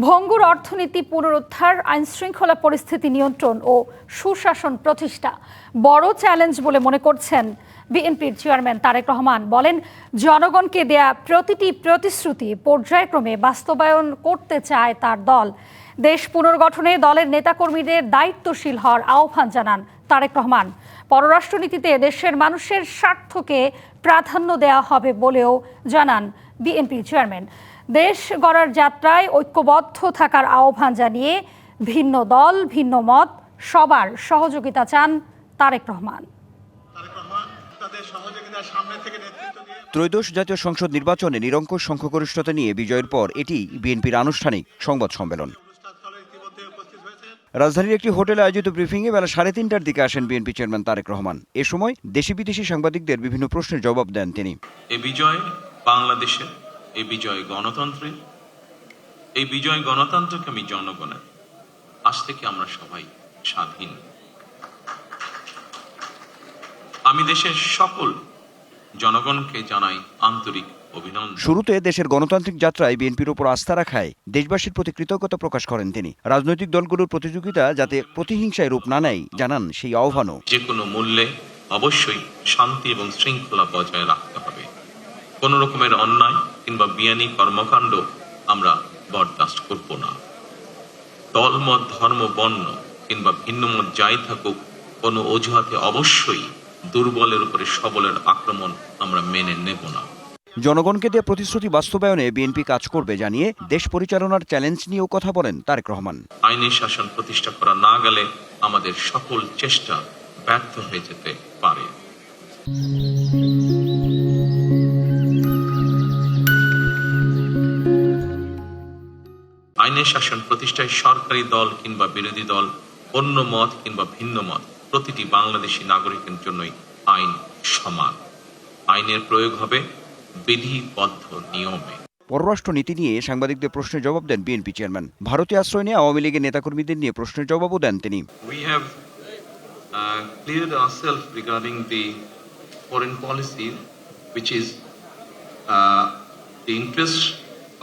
ভঙ্গুর অর্থনীতি পুনরুদ্ধার, আইনশৃঙ্খলা পরিস্থিতি নিয়ন্ত্রণ ও সুশাসন প্রতিষ্ঠা বড় চ্যালেঞ্জ বলে মনে করছেন বিএনপির চেয়ারম্যান তারেক রহমান। বলেন, জনগণকে দেয়া প্রতিটি প্রতিশ্রুতি পর্যায়ক্রমে বাস্তবায়ন করতে চায় তার দল। দেশ পুনর্গঠনে দলের নেতাকর্মীদের দায়িত্বশীল হওয়ার আহ্বান জানান তারেক রহমান। পররাষ্ট্রনীতিতে দেশের মানুষের স্বার্থকে প্রাধান্য দেওয়া হবে বলেও জানান বিএনপির চেয়ারম্যান। দেশ গড়ার যাত্রায় ঐক্যবদ্ধ থাকার আহ্বান জানিয়ে ভিন্ন দল ভিন্ন মত সবার সহযোগিতা চান তারেক রহমান। ত্রয়োদশ জাতীয় সংসদ নির্বাচনে নিরঙ্কুশ সংখ্যাগরিষ্ঠতা নিয়ে বিজয়ের পর এটি বিএনপির আনুষ্ঠানিক সংবাদ সম্মেলন। রাজধানীর একটি হোটেলে আয়োজিত ব্রিফিংয়ে বেলা 3:30টার দিকে আসেন বিএনপি চেয়ারম্যান তারেক রহমান। এ সময় দেশি বিদেশি সাংবাদিকদের বিভিন্ন প্রশ্নের জবাব দেন তিনি। এই বিজয় বাংলাদেশের, এই বিজয় গণতন্ত্রের, এই বিজয় গণতন্ত্রকে আমি জনগণের। আজ থেকে আমরা সবাই স্বাধীন। আমি দেশের সকল জনগণকে জানাই আন্তরিক অভিনন্দন। শুরুতে দেশের গণতান্ত্রিক যাত্রায় বিএনপির উপর আস্থা রাখায় দেশবাসীর প্রতি কৃতজ্ঞতা প্রকাশ করেন তিনি। রাজনৈতিক দলগুলোর প্রতিযোগিতা যাতে প্রতিহিংসায় রূপ না নেয় জানান সেই আহ্বানও। যে কোনো মূল্যে অবশ্যই শান্তি এবং শৃঙ্খলা বজায় রাখতে হবে। কোন রকমের অন্যায় কিংবা বিয়ানি কর্মকাণ্ড আমরা বরদাস্ত করব না। দলমত, ধর্ম, বর্ণ কিংবা ভিন্ন মত যাই থাকুক, কোনো অজুহাতে অবশ্যই দুর্বলের উপরে সবলের আক্রমণ আমরা মেনে নেব না। জনগণকে দেওয়া প্রতিশ্রুতি বাস্তবায়নে বিএনপি কাজ করবে জানিয়ে দেশ পরিচালনার চ্যালেঞ্জ নিয়েও কথা বলেন তারেক রহমান। আইনি শাসন প্রতিষ্ঠা করা না গেলে আমাদের সকল চেষ্টা ব্যর্থ হয়ে যেতে পারে। আইনি শাসন প্রতিষ্ঠায় সরকারি দল কিংবা বিরোধী দল, অন্য মত কিংবা ভিন্ন মত, প্রতিটি বাংলাদেশী নাগরিকের জন্যই আইন সমান। আইনের প্রয়োগ হবে বিধিবদ্ধ নিয়মে। পররাষ্ট্র নীতি নিয়ে সাংবাদিকদের প্রশ্নের জবাব দেন বিএনপি চেয়ারম্যান। ভারতে আশ্রয় নিয়ে আওয়ামী লীগের নেতাকর্মীদের নিয়ে প্রশ্নের জবাবও দেন তিনি। We have cleared ourselves regarding the foreign policy, which is the interest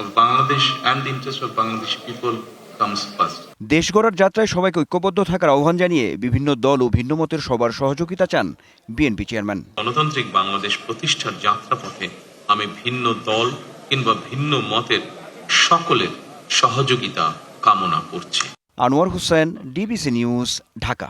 of Bangladesh and the interest of Bangladeshi people comes first. দেশ গড়ার যাত্রায় সবাইকে ঐক্যবদ্ধ থাকার আহ্বান জানিয়ে বিভিন্ন দল ও ভিন্ন মতের সবার সহযোগিতা চান বিএনপি চেয়ারম্যান। গণতান্ত্রিক বাংলাদেশ প্রতিষ্ঠার যাত্রাপথে আমি ভিন্ন দল কিংবা ভিন্ন মতের সকলের সহযোগিতা কামনা করছি। Anwar Hossain, DBC news, Dhaka.